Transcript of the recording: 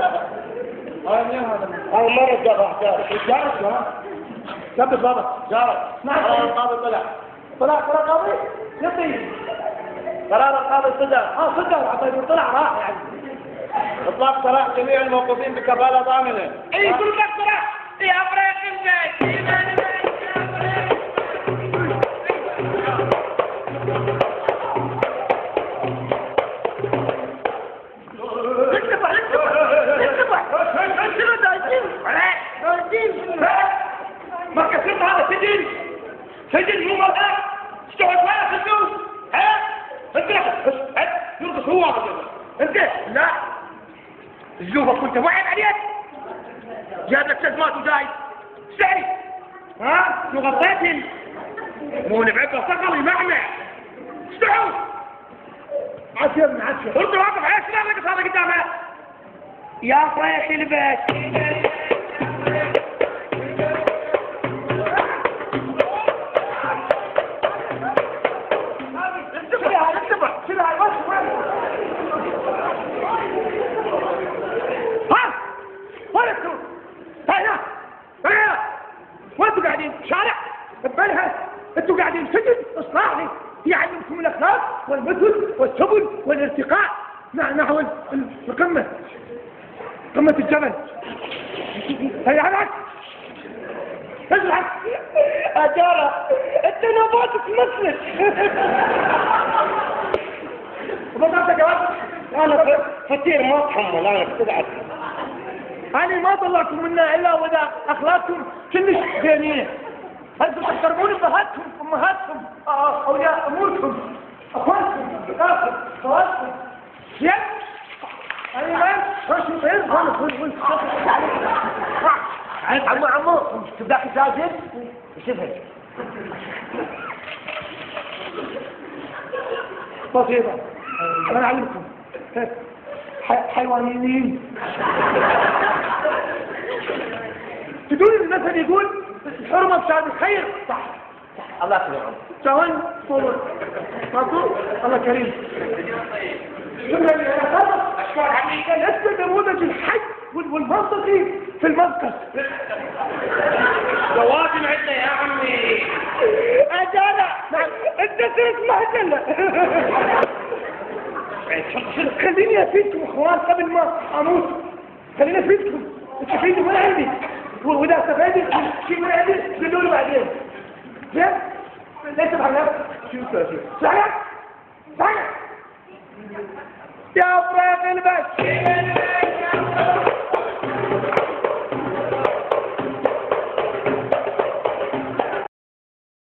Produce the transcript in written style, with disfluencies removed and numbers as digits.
هذا مرة جارك ثبت بابا جارك قرار القاضي طلع قاضي يطيب قرار القاضي صدر صدق طلع راح يعني اطلاق سراح جميع الموقوفين بكفالة ضامنة. اي كل سراح يا افريق البيت ما كسرت هذا سجن مو مرأة استوعب ولا سجن انت يرقص هو انت لا الزوبة كنت وعد عليك جاب لك سزمات وجاي سعي شو غطيتهم مو نبعبه صقلي معنا استوعب عشر انت واقف على شنو رقص هذا قدامه يا فريخ البيت وانتوا قاعدين شارع ببلها انتوا قاعدين سجن اصلاحي يعلمكم الاخلاق والمثل والسبل والارتقاء نحو القمه قمه الجبل هيا عليك ازرع اجارة انت نباتك مثلك وبطلت جواب انا فطير ما اتحمل انا بتدعس. أنا ما طلعتم منا إلا وإذا أخلاقكم كلش دينية. أنتم تحترمون أبهاتكم أمهاتكم أولياء أموركم أخوانكم أخوانكم خواتكم زين؟ أنا ما رشوا طير عمو تبدأ كتازين وشبه بسيطة أنا أعلمكم حيوانيين تدون المثل يقول الحرمة بسبب الخير صح الله يخليكم جوان صور مطلوب الله كريم شكرا لله أشكر حقيقة نسبة نموذج الحي والمنطقي في المركز جواب عندنا يا عمي أجانا انت صرت مهجلة خليني افيدكم اخوان قبل ما اموت خليني افيدكم تستفيدوا من عندي واذا استفادت شيء من عندي قولوا بعدين زين ليش بحرك شو صحيح يا افراق البس